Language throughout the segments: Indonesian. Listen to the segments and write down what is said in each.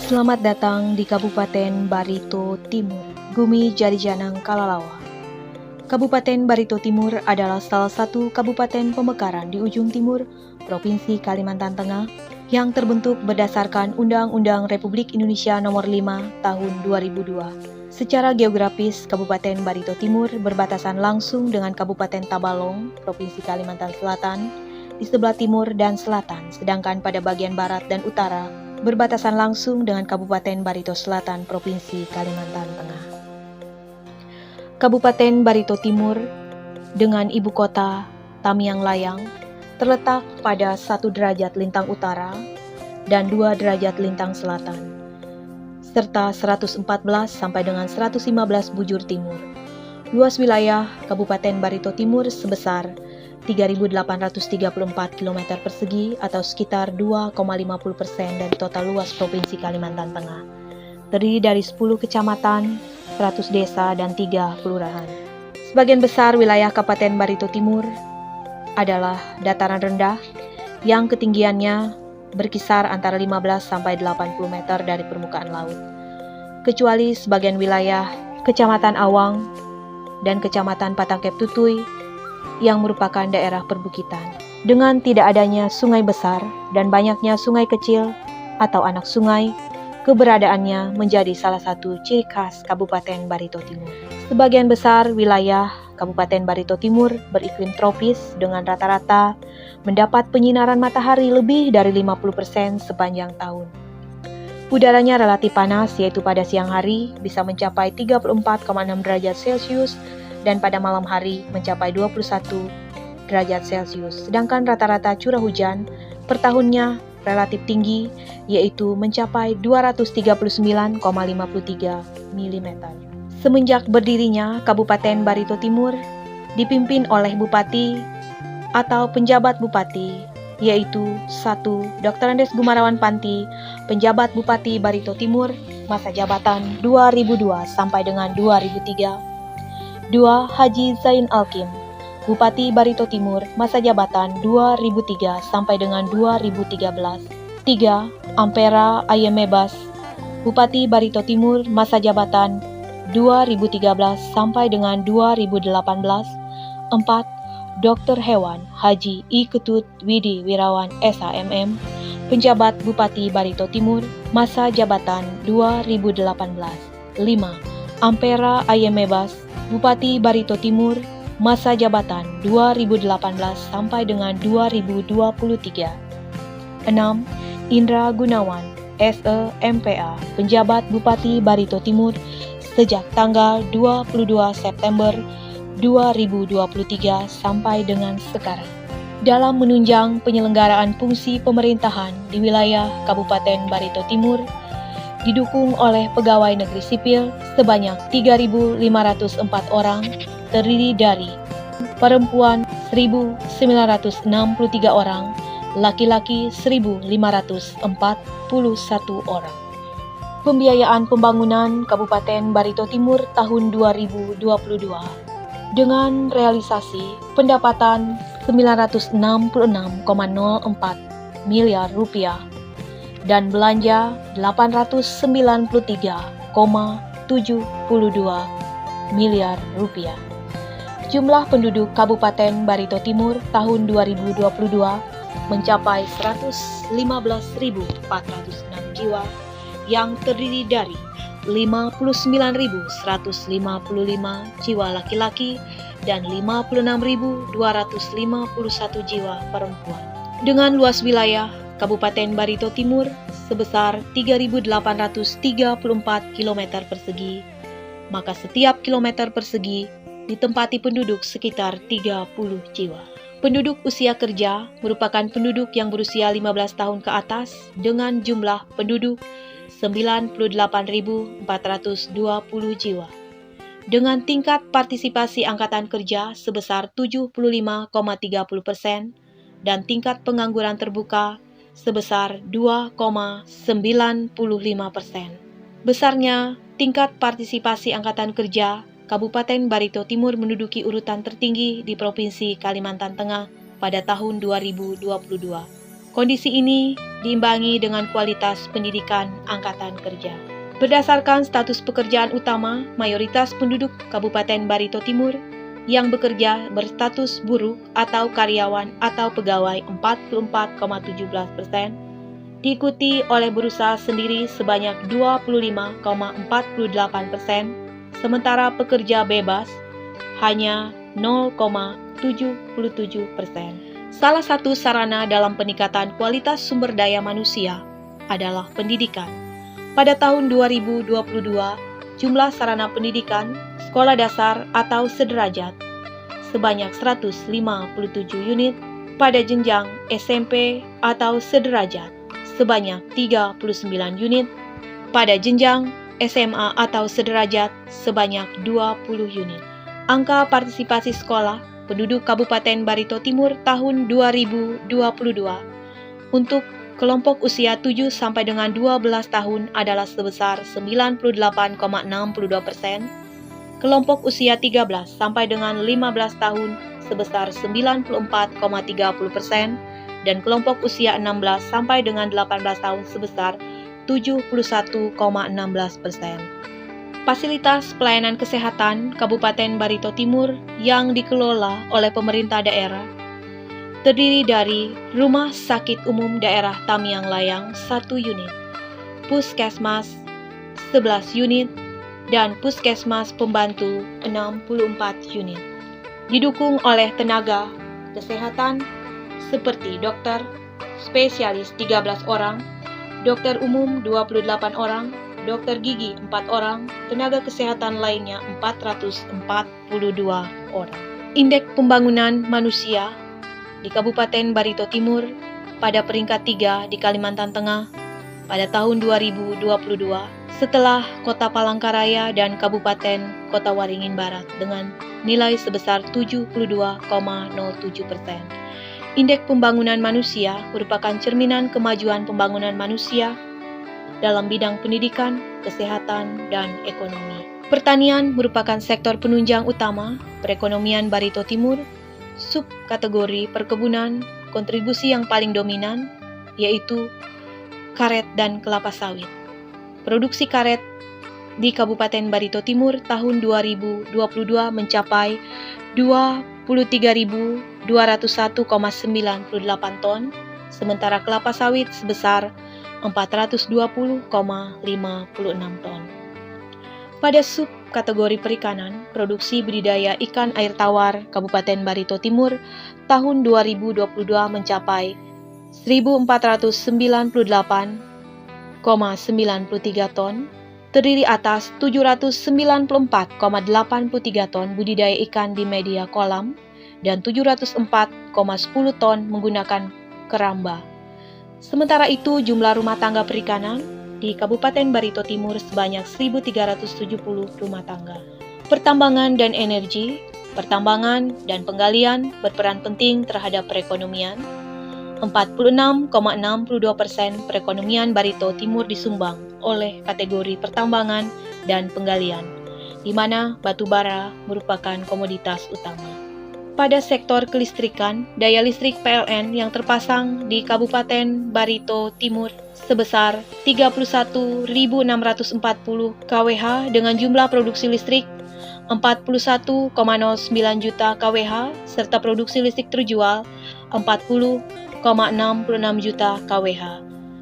Selamat datang di Kabupaten Barito Timur, Gumi Jarijanang Kalalawa. Kabupaten Barito Timur adalah salah satu kabupaten pemekaran di ujung timur Provinsi Kalimantan Tengah yang terbentuk berdasarkan Undang-Undang Republik Indonesia Nomor 5 Tahun 2002. Secara geografis, Kabupaten Barito Timur berbatasan langsung dengan Kabupaten Tabalong, Provinsi Kalimantan Selatan, di sebelah timur dan selatan, sedangkan pada bagian barat dan utara berbatasan langsung dengan Kabupaten Barito Selatan, Provinsi Kalimantan Tengah. Kabupaten Barito Timur dengan ibu kota Tamiang Layang terletak pada 1 derajat lintang utara dan 2 derajat lintang selatan, serta 114 sampai dengan 115 bujur timur. Luas wilayah Kabupaten Barito Timur sebesar 3.834 km persegi atau sekitar 2,50% dari total luas Provinsi Kalimantan Tengah. Terdiri dari 10 kecamatan, 100 desa, dan 3 kelurahan. Sebagian besar wilayah Kabupaten Barito Timur adalah dataran rendah yang ketinggiannya berkisar antara 15 sampai 80 meter dari permukaan laut. Kecuali sebagian wilayah Kecamatan Awang dan Kecamatan Patangkep Tutui yang merupakan daerah perbukitan. Dengan tidak adanya sungai besar dan banyaknya sungai kecil atau anak sungai, keberadaannya menjadi salah satu ciri khas Kabupaten Barito Timur. Sebagian besar wilayah Kabupaten Barito Timur beriklim tropis dengan rata-rata mendapat penyinaran matahari lebih dari 50% sepanjang tahun. Udaranya relatif panas, yaitu pada siang hari bisa mencapai 34,6 derajat Celcius dan pada malam hari mencapai 21 derajat Celcius. Sedangkan rata-rata curah hujan per tahunnya relatif tinggi, yaitu mencapai 239,53 mm. Semenjak berdirinya Kabupaten Barito Timur dipimpin oleh Bupati atau penjabat Bupati, yaitu 1. Dr. Andes Gumarawan Panti, penjabat Bupati Barito Timur, masa jabatan 2002 sampai dengan 2003. 2. Haji Zain Alkim, Bupati Barito Timur, masa jabatan 2003 sampai dengan 2013. 3. Ampera Ayemebas, Bupati Barito Timur, masa jabatan 2013 sampai dengan 2018. 4. Dr. Hewan Haji I. Ketut Widi Wirawan SHMM, penjabat Bupati Barito Timur, masa jabatan 2018. 5. Ampera Ayemebas, Bupati Barito Timur, masa jabatan 2018 sampai dengan 2023. 6. Indra Gunawan, SE MPA, penjabat Bupati Barito Timur sejak tanggal 22 September 2023 sampai dengan sekarang. Dalam menunjang penyelenggaraan fungsi pemerintahan di wilayah Kabupaten Barito Timur, didukung oleh pegawai negeri sipil sebanyak 3.504 orang, terdiri dari perempuan 1.963 orang, laki-laki 1.541 orang. Pembiayaan pembangunan Kabupaten Barito Timur tahun 2022 dengan realisasi pendapatan 966,04 miliar rupiah dan belanja 893,72 miliar rupiah. Jumlah penduduk Kabupaten Barito Timur tahun 2022 mencapai 115.406 jiwa yang terdiri dari 59.155 jiwa laki-laki dan 56.251 jiwa perempuan. Dengan luas wilayah Kabupaten Barito Timur sebesar 3.834 km persegi, maka setiap kilometer persegi ditempati penduduk sekitar 30 jiwa. Penduduk usia kerja merupakan penduduk yang berusia 15 tahun ke atas dengan jumlah penduduk 98.420 jiwa. Dengan tingkat partisipasi angkatan kerja sebesar 75,30% dan tingkat pengangguran terbuka sebesar 2,95%. Besarnya tingkat partisipasi angkatan kerja, Kabupaten Barito Timur menduduki urutan tertinggi di Provinsi Kalimantan Tengah pada tahun 2022. Kondisi ini diimbangi dengan kualitas pendidikan angkatan kerja. Berdasarkan status pekerjaan utama, mayoritas penduduk Kabupaten Barito Timur yang bekerja berstatus buruh atau karyawan atau pegawai 44,17%, diikuti oleh berusaha sendiri sebanyak 25,48%, sementara pekerja bebas hanya 0,77%. Salah satu sarana dalam peningkatan kualitas sumber daya manusia adalah pendidikan. Pada tahun 2022, jumlah sarana pendidikan sekolah dasar atau sederajat sebanyak 157 unit, pada jenjang SMP atau sederajat sebanyak 39 unit, pada jenjang SMA atau sederajat sebanyak 20 unit. Angka partisipasi sekolah penduduk Kabupaten Barito Timur tahun 2022 untuk kelompok usia 7 sampai dengan 12 tahun adalah sebesar 98,62%, kelompok usia 13 sampai dengan 15 tahun sebesar 94,30%, dan kelompok usia 16 sampai dengan 18 tahun sebesar 71,16%. Fasilitas pelayanan kesehatan Kabupaten Barito Timur yang dikelola oleh pemerintah daerah terdiri dari Rumah Sakit Umum Daerah Tamiang Layang 1 unit, Puskesmas 11 unit, dan Puskesmas Pembantu 64 unit. Didukung oleh tenaga kesehatan seperti dokter spesialis 13 orang, dokter umum 28 orang, dokter gigi 4 orang, tenaga kesehatan lainnya 442 orang. Indeks pembangunan manusia di Kabupaten Barito Timur pada peringkat 3 di Kalimantan Tengah pada tahun 2022 setelah Kota Palangkaraya dan Kabupaten Kota Waringin Barat dengan nilai sebesar 72,07%. Indeks pembangunan manusia merupakan cerminan kemajuan pembangunan manusia dalam bidang pendidikan, kesehatan, dan ekonomi. Pertanian merupakan sektor penunjang utama perekonomian Barito Timur. Subkategori perkebunan, kontribusi yang paling dominan yaitu karet dan kelapa sawit. Produksi karet di Kabupaten Barito Timur tahun 2022 mencapai 23.201,98 ton, sementara kelapa sawit sebesar 420,56 ton. Pada subkategori perikanan, produksi budidaya ikan air tawar Kabupaten Barito Timur tahun 2022 mencapai 1.498,93 ton, terdiri atas 794,83 ton budidaya ikan di media kolam dan 704,10 ton menggunakan keramba. Sementara itu, jumlah rumah tangga perikanan di Kabupaten Barito Timur sebanyak 1.370 rumah tangga. Pertambangan dan energi, pertambangan dan penggalian berperan penting terhadap perekonomian. 46,62% perekonomian Barito Timur disumbang oleh kategori pertambangan dan penggalian, di mana batu bara merupakan komoditas utama. Pada sektor kelistrikan, daya listrik PLN yang terpasang di Kabupaten Barito Timur sebesar 31.640 kWh dengan jumlah produksi listrik 41,09 juta kWh serta produksi listrik terjual 40,66 juta kWh.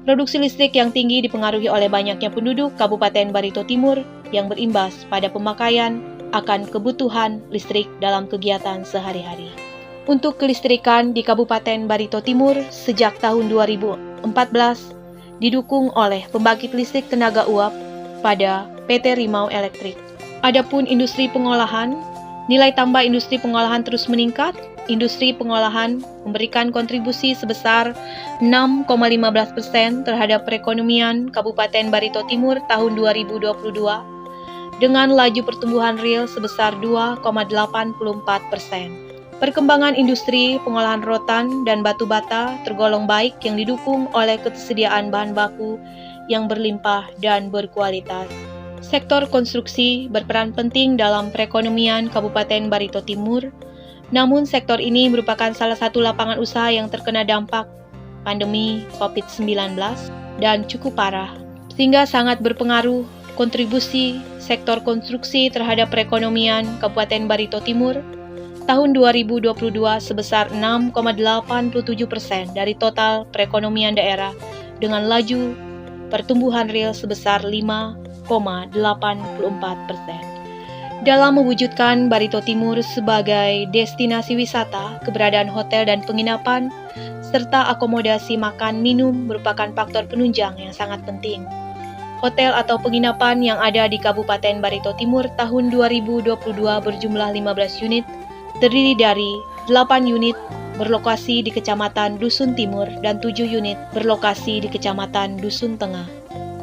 Produksi listrik yang tinggi dipengaruhi oleh banyaknya penduduk Kabupaten Barito Timur yang berimbas pada pemakaian akan kebutuhan listrik dalam kegiatan sehari-hari. Untuk kelistrikan di Kabupaten Barito Timur sejak tahun 2014 didukung oleh pembangkit listrik tenaga uap pada PT Rimau Elektrik. Adapun industri pengolahan, nilai tambah industri pengolahan terus meningkat. Industri pengolahan memberikan kontribusi sebesar 6,15% terhadap perekonomian Kabupaten Barito Timur tahun 2022 dengan laju pertumbuhan real sebesar 2,84%. Perkembangan industri pengolahan rotan dan batu bata tergolong baik yang didukung oleh ketersediaan bahan baku yang berlimpah dan berkualitas. Sektor konstruksi berperan penting dalam perekonomian Kabupaten Barito Timur. Namun sektor ini merupakan salah satu lapangan usaha yang terkena dampak pandemi COVID-19 dan cukup parah, sehingga sangat berpengaruh kontribusi sektor konstruksi terhadap perekonomian Kabupaten Barito Timur tahun 2022 sebesar 6,87% dari total perekonomian daerah dengan laju pertumbuhan real sebesar 5,84%. Dalam mewujudkan Barito Timur sebagai destinasi wisata, keberadaan hotel dan penginapan, serta akomodasi makan minum merupakan faktor penunjang yang sangat penting. Hotel atau penginapan yang ada di Kabupaten Barito Timur tahun 2022 berjumlah 15 unit, terdiri dari 8 unit berlokasi di Kecamatan Dusun Timur dan 7 unit berlokasi di Kecamatan Dusun Tengah.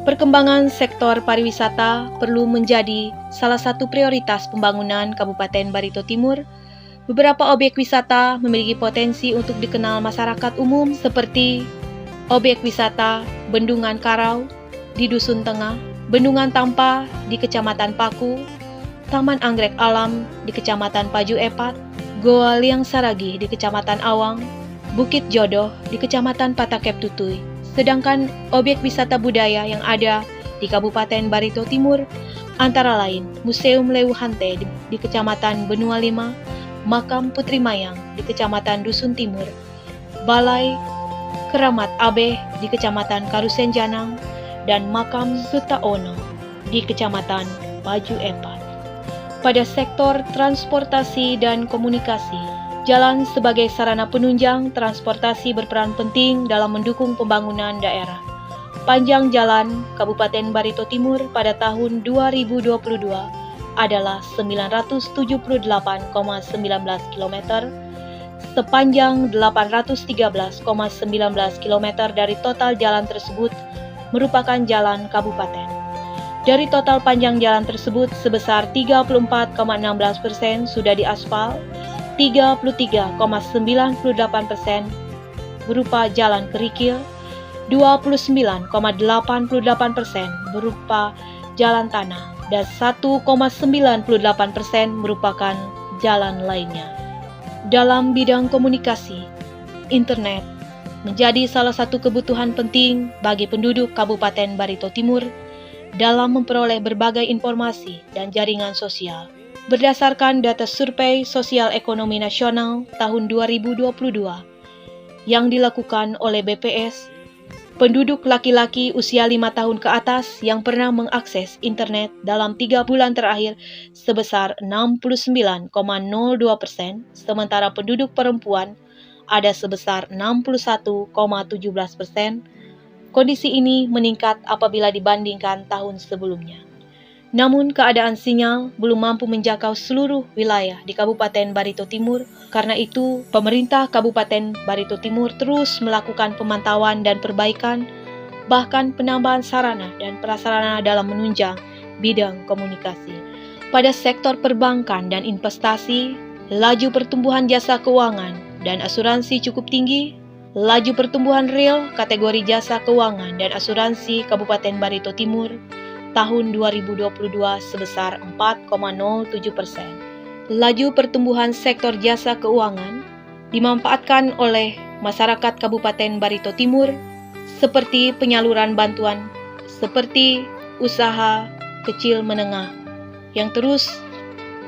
Perkembangan sektor pariwisata perlu menjadi salah satu prioritas pembangunan Kabupaten Barito Timur. Beberapa objek wisata memiliki potensi untuk dikenal masyarakat umum seperti objek wisata Bendungan Karau di Dusun Tengah, Bendungan Tampa di Kecamatan Paku, Taman Anggrek Alam di Kecamatan Paju Epat, Goa Liang Saragi di Kecamatan Awang, Bukit Jodoh di Kecamatan Patakep Tutui. Sedangkan objek wisata budaya yang ada di Kabupaten Barito Timur antara lain Museum Lewu Hante di Kecamatan Benua Lima, Makam Putri Mayang di Kecamatan Dusun Timur, Balai Keramat Abeh di Kecamatan Karusen Janang, dan Makam Sutaono di Kecamatan Paju Epat. Pada sektor transportasi dan komunikasi, jalan sebagai sarana penunjang transportasi berperan penting dalam mendukung pembangunan daerah. Panjang jalan Kabupaten Barito Timur pada tahun 2022 adalah 978,19 km, sepanjang 813,19 km dari total jalan tersebut merupakan jalan kabupaten. Dari total panjang jalan tersebut, sebesar 34,16% sudah diaspal, 33,98% berupa jalan kerikil, 29,88% berupa jalan tanah, dan 1,98% merupakan jalan lainnya. Dalam bidang komunikasi, internet menjadi salah satu kebutuhan penting bagi penduduk Kabupaten Barito Timur dalam memperoleh berbagai informasi dan jaringan sosial. Berdasarkan data Survei Sosial Ekonomi Nasional tahun 2022 yang dilakukan oleh BPS, penduduk laki-laki usia 5 tahun ke atas yang pernah mengakses internet dalam 3 bulan terakhir sebesar 69,02%, sementara penduduk perempuan ada sebesar 61,17%. Kondisi ini meningkat apabila dibandingkan tahun sebelumnya. Namun keadaan sinyal belum mampu menjangkau seluruh wilayah di Kabupaten Barito Timur. Karena itu, pemerintah Kabupaten Barito Timur terus melakukan pemantauan dan perbaikan, bahkan penambahan sarana dan prasarana dalam menunjang bidang komunikasi. Pada sektor perbankan dan investasi, laju pertumbuhan jasa keuangan dan asuransi cukup tinggi. Laju pertumbuhan real kategori jasa keuangan dan asuransi Kabupaten Barito Timur tahun 2022 sebesar 4,07%. Laju pertumbuhan sektor jasa keuangan dimanfaatkan oleh masyarakat Kabupaten Barito Timur seperti penyaluran bantuan seperti usaha kecil menengah yang terus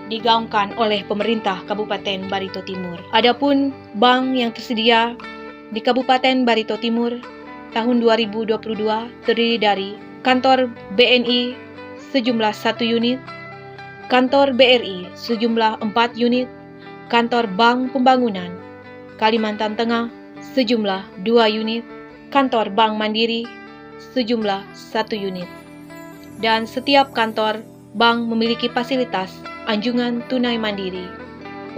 digaungkan oleh pemerintah Kabupaten Barito Timur. Adapun bank yang tersedia di Kabupaten Barito Timur tahun 2022 terdiri dari Kantor BNI sejumlah 1 unit, Kantor BRI sejumlah 4 unit, Kantor Bank Pembangunan Kalimantan Tengah sejumlah 2 unit, Kantor Bank Mandiri sejumlah 1 unit. Dan setiap kantor bank memiliki fasilitas anjungan tunai mandiri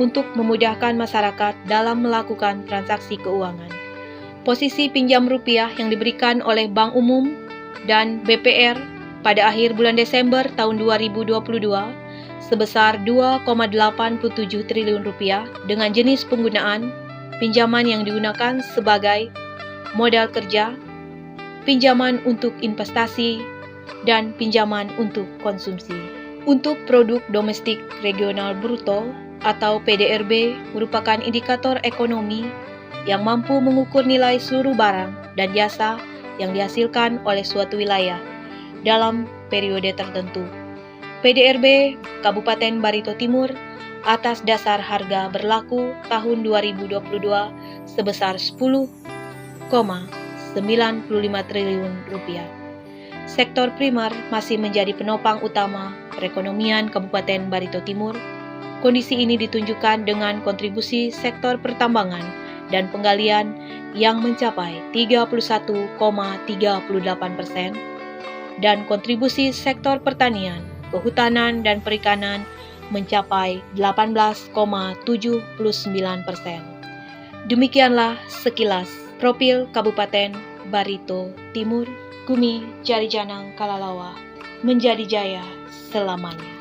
untuk memudahkan masyarakat dalam melakukan transaksi keuangan. Posisi pinjam rupiah yang diberikan oleh Bank Umum dan BPR pada akhir bulan Desember tahun 2022 sebesar 2,87 triliun rupiah dengan jenis penggunaan pinjaman yang digunakan sebagai modal kerja, pinjaman untuk investasi, dan pinjaman untuk konsumsi. Untuk produk domestik regional bruto atau PDRB merupakan indikator ekonomi yang mampu mengukur nilai seluruh barang dan jasa yang dihasilkan oleh suatu wilayah dalam periode tertentu. PDRB Kabupaten Barito Timur atas dasar harga berlaku tahun 2022 sebesar 10,95 triliun rupiah. Sektor primer masih menjadi penopang utama perekonomian Kabupaten Barito Timur. Kondisi ini ditunjukkan dengan kontribusi sektor pertambangan dan penggalian yang mencapai 31,38% dan kontribusi sektor pertanian, kehutanan, dan perikanan mencapai 18,79%. Demikianlah sekilas profil Kabupaten Barito Timur. Gumi Jari Janang Kalalawa menjadi jaya selamanya.